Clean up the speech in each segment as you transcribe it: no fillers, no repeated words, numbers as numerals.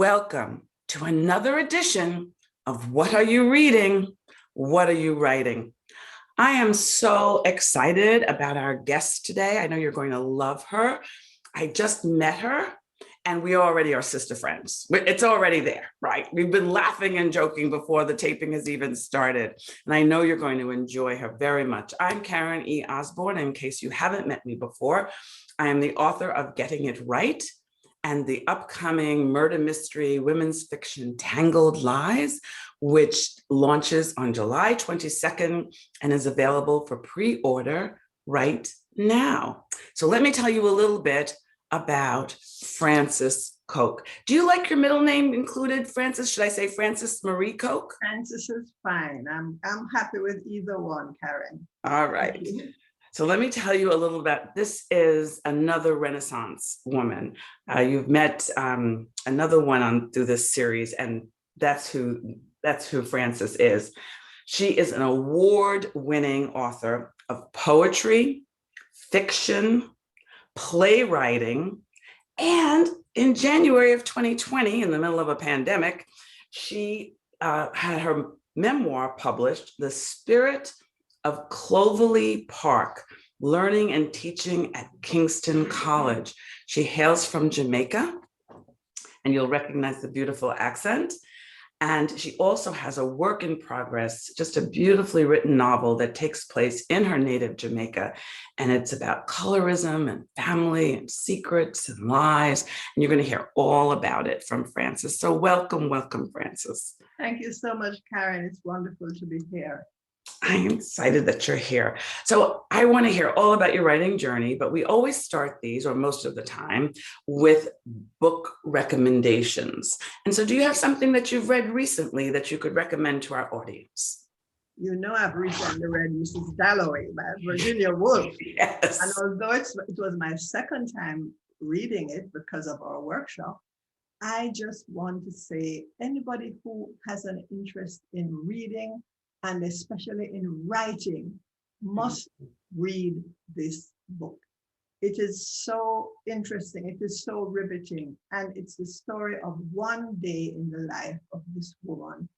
welcome to another edition of What Are You Reading? What Are You Writing? I am so excited about our guest today. I know you're going to love her. I just met her and we already are sister friends. It's already there, right? We've been laughing and joking before the taping has even started. And I know you're going to enjoy her very much. I'm Karen E. Osborne. In case you haven't met me before, I am the author of Getting It Right and the upcoming murder mystery women's fiction Tangled Lies, which launches on July 22nd and is available for pre-order right now. So let me tell you a little bit about Francess Koch. Do you like your middle name included, Francess? Should I say Frances Marie Koch? Francess is fine. I'm happy with either one, Karen. All right. So let me tell you a little about, this is another Renaissance woman. You've met another one on through this series, and that's who Francess is. She is an award-winning author of poetry, fiction, playwriting, and in January of 2020, in the middle of a pandemic, she had her memoir published, The Spirit of Clovelly Park, Learning and Teaching at Kingston College. She hails from Jamaica, and you'll recognize the beautiful accent. And she also has a work in progress, just a beautifully written novel that takes place in her native Jamaica. And it's about colorism and family and secrets and lies. And you're going to hear all about it from Francess. So welcome, welcome, Francess. Thank you so much, Karen. It's wonderful to be here. I'm excited that you're here. So I want to hear all about your writing journey, but we always start these, or most of the time, with book recommendations. And so do you have something that you've read recently that you could recommend to our audience? You know, I've recently read Mrs. Dalloway by Virginia Wolfe. Yes. And although it was my second time reading it because of our workshop, I just want to say anybody who has an interest in reading, and especially in writing, must read this book. It is so interesting, it is so riveting, and it's the story of one day in the life of this woman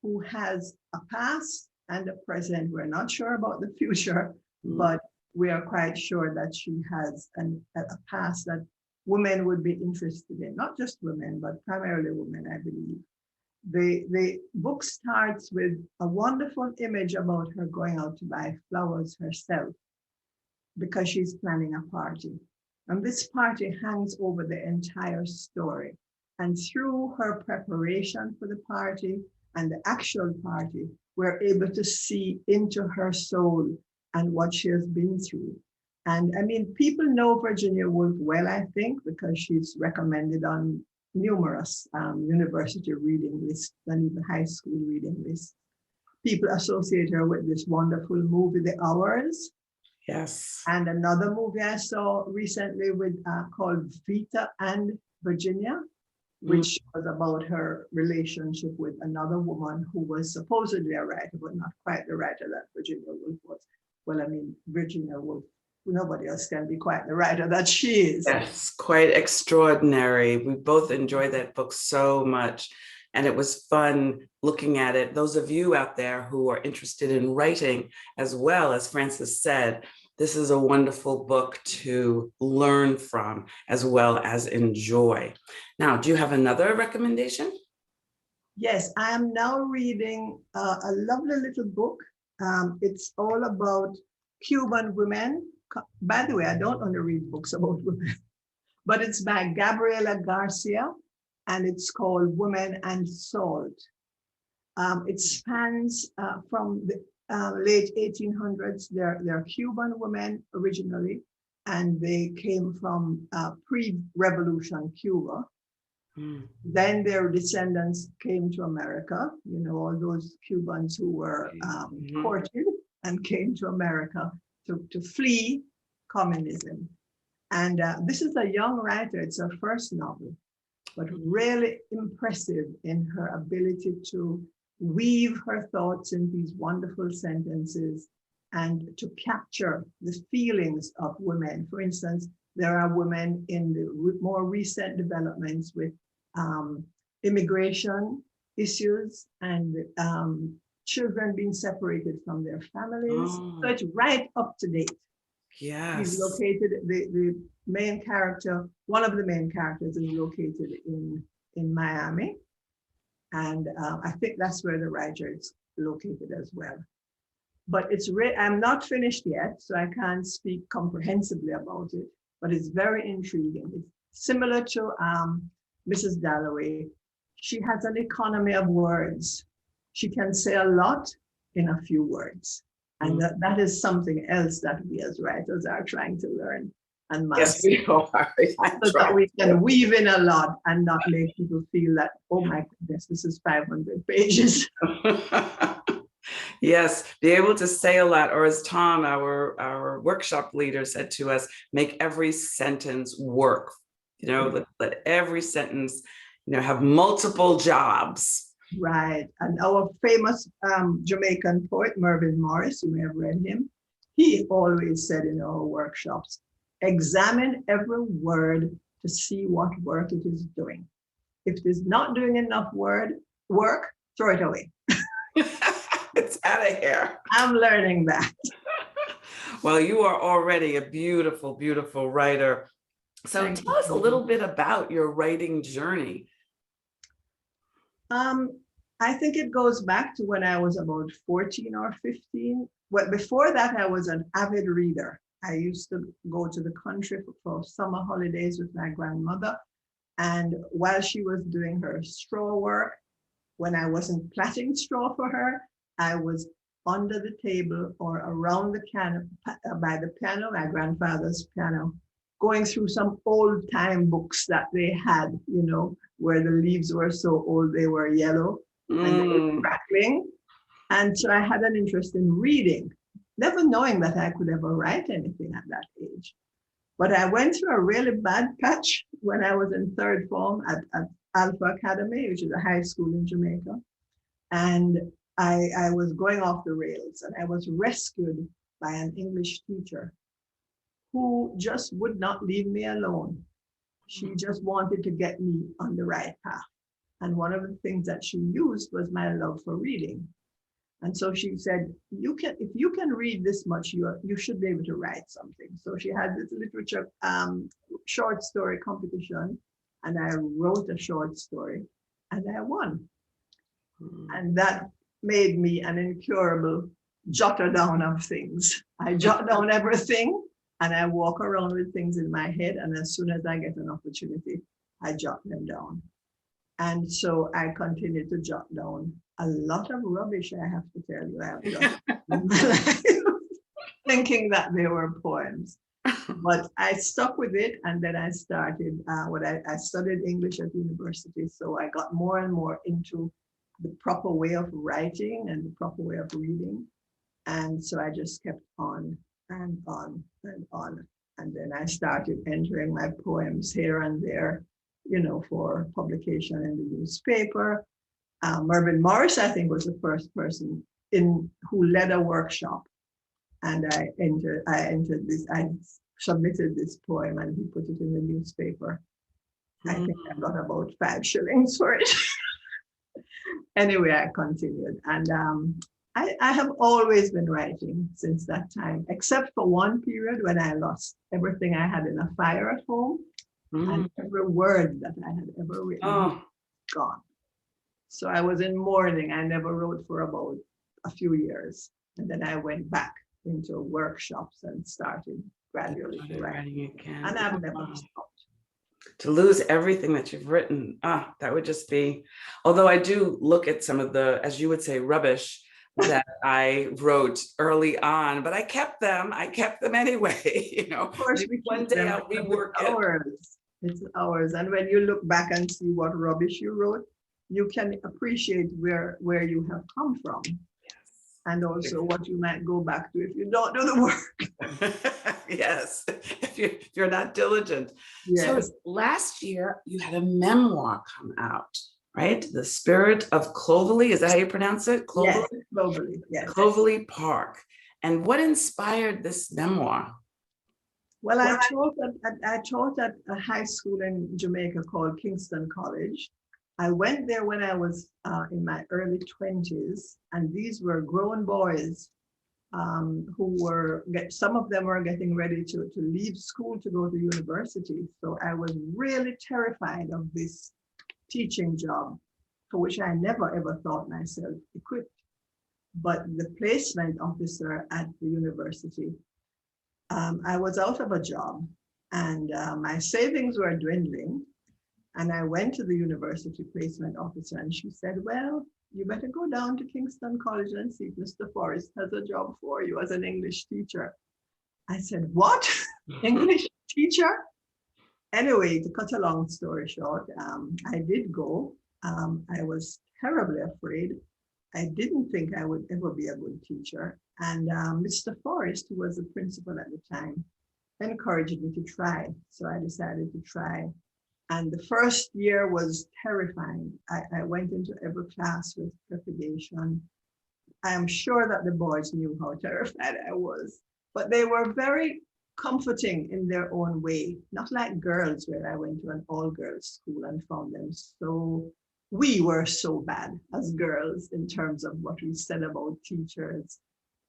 who has a past and a present. We're not sure about the future, but we are quite sure that she has a past that women would be interested in, not just women, but primarily women, I believe. The book starts with a wonderful image about her going out to buy flowers herself because she's planning a party. And this party hangs over the entire story. And through her preparation for the party and the actual party, we're able to see into her soul and what she has been through. And I mean, people know Virginia Woolf well, I think, because she's recommended on numerous university reading lists and even high school reading lists. People associate her with this wonderful movie, The Hours. Yes. And another movie I saw recently called Vita and Virginia, which was about her relationship with another woman who was supposedly a writer, but not quite the writer that Virginia Woolf was. Well, I mean, Virginia Woolf, nobody else can be quite the writer that she is. Yes, quite extraordinary. We both enjoyed that book so much, and it was fun looking at it. Those of you out there who are interested in writing as well, as Francess said, this is a wonderful book to learn from as well as enjoy. Now, do you have another recommendation? Yes, I am now reading a lovely little book. It's all about Cuban women. By the way, I don't want to read books about women, but it's by Gabriela Garcia, and it's called Women and Salt. It spans from the late 1800s. They're Cuban women originally, and they came from pre-revolution Cuba. Then their descendants came to America, you know, all those Cubans who were courted and came to America to flee communism. And this is a young writer, it's her first novel, but really impressive in her ability to weave her thoughts in these wonderful sentences and to capture the feelings of women. For instance, there are women in the more recent developments with immigration issues and children being separated from their families. Oh, So it's right up to date. He's yes. located, the main character, one of the main characters is located in Miami. And I think that's where the writer is located as well. But I'm not finished yet, so I can't speak comprehensively about it, but it's very intriguing. It's similar to Mrs. Dalloway. She has an economy of words. She can say a lot in a few words. And that is something else that we as writers are trying to learn and master. Yes, we are. So that we can weave in a lot and not make people feel that, oh my goodness, this is 500 pages. Yes, be able to say a lot, or as Tom, our workshop leader, said to us, make every sentence work. You know, let every sentence, have multiple jobs. Right. And our famous Jamaican poet, Mervyn Morris, you may have read him, he always said in our workshops, examine every word to see what work it is doing. If it is not doing enough work, throw it away. It's out of here. I'm learning that. Well, you are already a beautiful, beautiful writer. So tell us a little bit about your writing journey. I think it goes back to when I was about 14 or 15. Well, before that, I was an avid reader. I used to go to the country for summer holidays with my grandmother. And while she was doing her straw work, when I wasn't plaiting straw for her, I was under the table or around the piano, by the piano, my grandfather's piano, going through some old time books that they had, where the leaves were so old, they were yellow and they were crackling. And so I had an interest in reading, never knowing that I could ever write anything at that age. But I went through a really bad patch when I was in third form at Alpha Academy, which is a high school in Jamaica. And I was going off the rails, and I was rescued by an English teacher who just would not leave me alone. She just wanted to get me on the right path. And one of the things that she used was my love for reading. And so she said, if you can read this much, you should be able to write something. So she had this literature short story competition, and I wrote a short story and I won. And that made me an incurable jotter down of things. I jot down everything and I walk around with things in my head. And as soon as I get an opportunity, I jot them down. And so I continue to jot down a lot of rubbish, I have to tell you, I have done in my life, thinking that they were poems. But I stuck with it, and then I started, I studied English at university, so I got more and more into the proper way of writing and the proper way of reading. And so I just kept on and on and on. And then I started entering my poems here and there, for publication in the newspaper. Mervyn Morris, I think, was the first person who led a workshop. And I submitted this poem and he put it in the newspaper. I think I got about 5 shillings for it. Anyway, I continued. And I have always been writing since that time, except for one period when I lost everything I had in a fire at home. And every word that I had ever written gone. So I was in mourning. I never wrote for about a few years. And then I went back into workshops and started gradually writing again. And I've never stopped. To lose everything that you've written, that would just be, although I do look at some of the, as you would say, rubbish that I wrote early on, but I kept them anyway, Of course, one day I'll rework it. It's ours. And when you look back and see what rubbish you wrote, you can appreciate where you have come from. Yes. And also what you might go back to if you don't do the work. Yes, if you're not diligent. Yes. So last year you had a memoir come out, right? The Spirit of Clovelly, is that how you pronounce it? Clovelly? Yes, Clovelly, yes. Clovelly Park. And what inspired this memoir? Well, I taught at a high school in Jamaica called Kingston College. I went there when I was in my early 20s, and these were grown boys who some of them were getting ready to leave school to go to university. So I was really terrified of this teaching job, for which I never ever thought myself equipped. But the placement officer at the university, I was out of a job, and my savings were dwindling. And I went to the university placement officer, and she said, well, you better go down to Kingston College and see if Mr. Forrest has a job for you as an English teacher. I said, what? English teacher? Anyway, to cut a long story short, I did go. I was terribly afraid. I didn't think I would ever be a good teacher. And Mr. Forrest, who was the principal at the time, encouraged me to try. So I decided to try. And the first year was terrifying. I went into every class with trepidation. I am sure that the boys knew how terrified I was, but they were very comforting in their own way, not like girls, where I went to an all-girls school and found them so, we were so bad as girls in terms of what we said about teachers,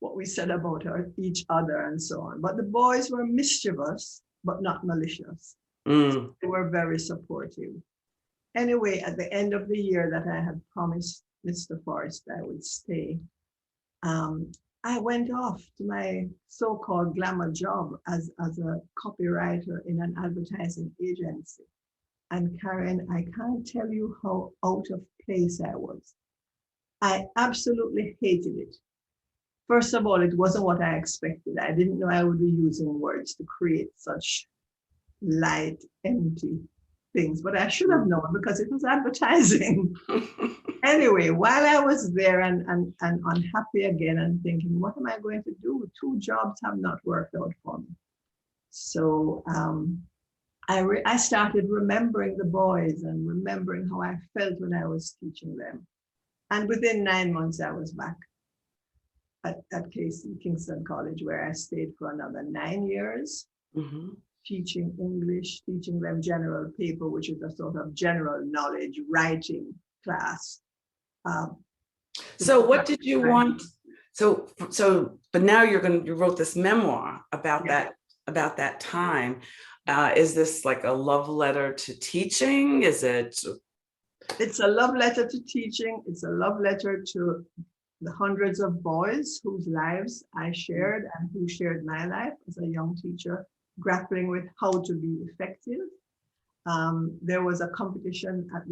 what we said about each other and so on. But the boys were mischievous, but not malicious. Mm. They were very supportive. Anyway, at the end of the year that I had promised Mr. Forrest I would stay, I went off to my so-called glamour job as a copywriter in an advertising agency. And Karen, I can't tell you how out of place I was. I absolutely hated it. First of all, it wasn't what I expected. I didn't know I would be using words to create such light, empty things, but I should have known because it was advertising. Anyway, while I was there and unhappy again and thinking, what am I going to do? 2 jobs have not worked out for me. So I started remembering the boys and remembering how I felt when I was teaching them. And within 9 months, I was back at Kingston College, where I stayed for another 9 years. Mm-hmm. Teaching English, teaching them general paper, which is a sort of general knowledge writing class. So what did you want? But now you wrote this memoir about that time. Is this like a love letter to teaching? Is it? It's a love letter to teaching. It's a love letter to the hundreds of boys whose lives I shared and who shared my life as a young teacher, grappling with how to be effective. There was a competition at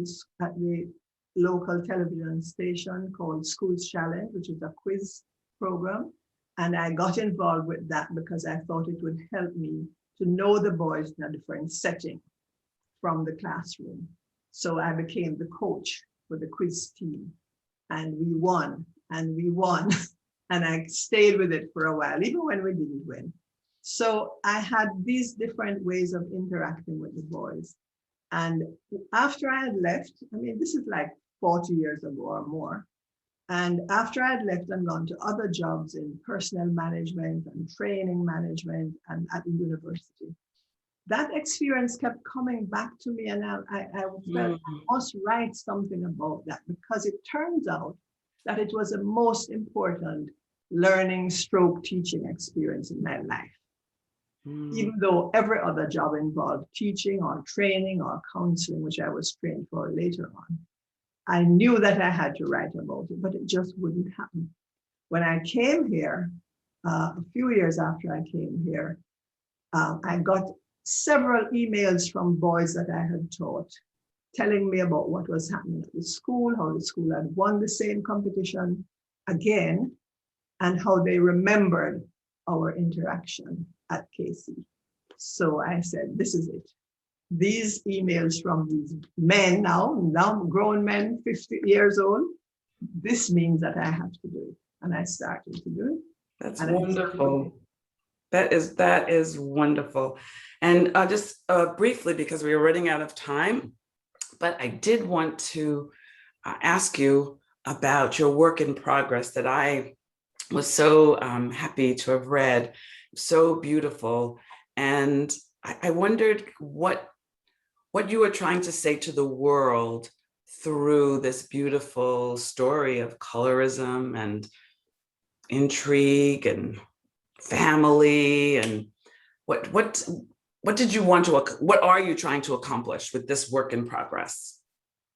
the local television station called Schools Challenge, which is a quiz program. And I got involved with that because I thought it would help me to know the boys in a different setting from the classroom. So I became the coach for the quiz team, and we won and we won. And I stayed with it for a while, even when we didn't win. So I had these different ways of interacting with the boys. And after I had left, I mean, this is like 40 years ago or more. And after I had left and gone to other jobs in personnel management and training management and at the university, that experience kept coming back to me. And I felt I must write something about that, because it turns out that it was the most important learning stroke teaching experience in my life. Even though every other job involved teaching or training or counseling, which I was trained for later on, I knew that I had to write about it, but it just wouldn't happen. When I came here, a few years after I came here, I got several emails from boys that I had taught, telling me about what was happening at the school, how the school had won the same competition again, and how they remembered our interaction at KC. So I said, this is it. These emails from these men now grown men, 50 years old, this means that I have to do it. And I started to do it. That's wonderful. That is wonderful. And just briefly, because we are running out of time, but I did want to ask you about your work in progress that I was so happy to have read. So beautiful. And I wondered what you were trying to say to the world through this beautiful story of colorism and intrigue and family, and what did you want to, what are you trying to accomplish with this work in progress?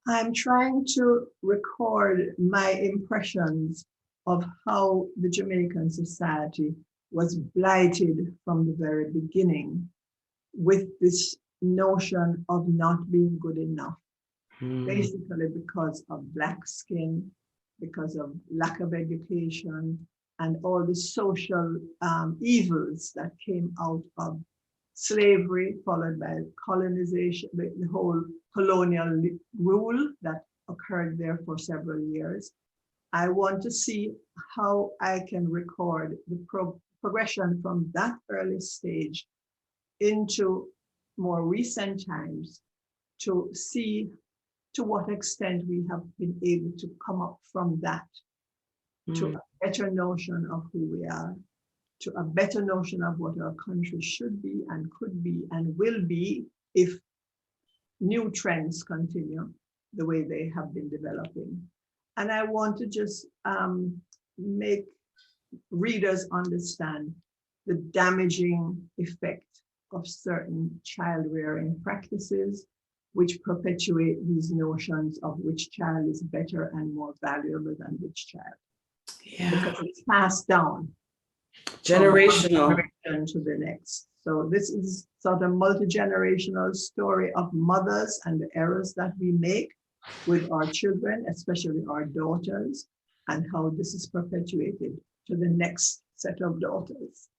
I'm trying to record my impressions of how the Jamaican society was blighted from the very beginning with this notion of not being good enough, basically because of Black skin, because of lack of education, and all the social evils that came out of slavery, followed by colonization, the whole colonial rule that occurred there for several years. I want to see how I can record the progression from that early stage into more recent times, to see to what extent we have been able to come up from that to a better notion of who we are, to a better notion of what our country should be and could be and will be if new trends continue the way they have been developing. And I want to just make readers understand the damaging effect of certain child rearing practices, which perpetuate these notions of which child is better and more valuable than which child. Yeah. Because it's passed down generational from one generation to the next. So this is sort of multi-generational story of mothers and the errors that we make with our children, especially our daughters, and how this is perpetuated to the next set of daughters.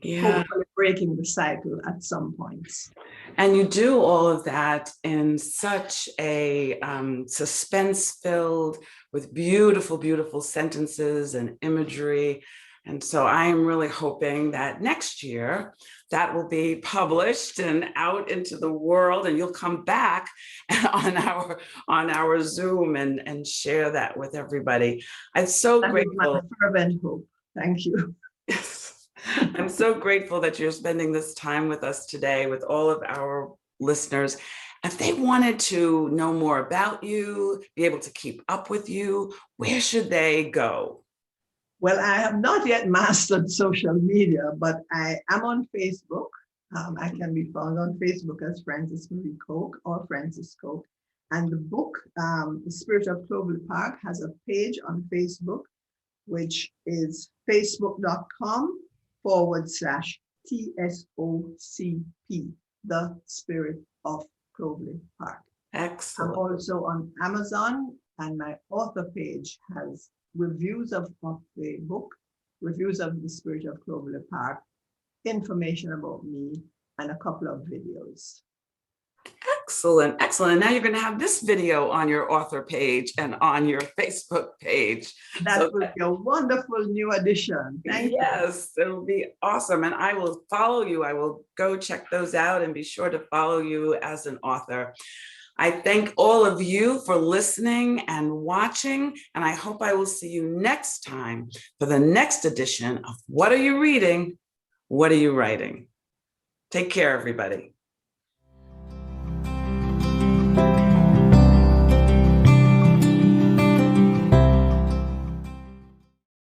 Yeah. Hopefully breaking the cycle at some points. And you do all of that in such a suspense-filled, with beautiful, beautiful sentences and imagery. And so I am really hoping that next year that will be published and out into the world, and you'll come back on our Zoom and share that with everybody. I'm so grateful. That is my fervent hope. Thank you. I'm so grateful that you're spending this time with us today, with all of our listeners. If they wanted to know more about you, be able to keep up with you, where should they go? Well, I have not yet mastered social media, but I am on Facebook. I can be found on Facebook as Francess Marie Coke or Francess Coke. And the book, The Spirit of Clovelly Park, has a page on Facebook, which is facebook.com/TSOCP, The Spirit of Clovelly Park. Excellent. I'm also on Amazon, and my author page has reviews of the book, reviews of The Spirit of Clovelly Park, information about me, and a couple of videos. Excellent, excellent. And now you're going to have this video on your author page and on your Facebook page. That will be a wonderful new addition. Thank you. Yes, it'll be awesome. And I will follow you. I will go check those out and be sure to follow you as an author. I thank all of you for listening and watching, and I hope I will see you next time for the next edition of What Are You Reading? What Are You Writing? Take care, everybody.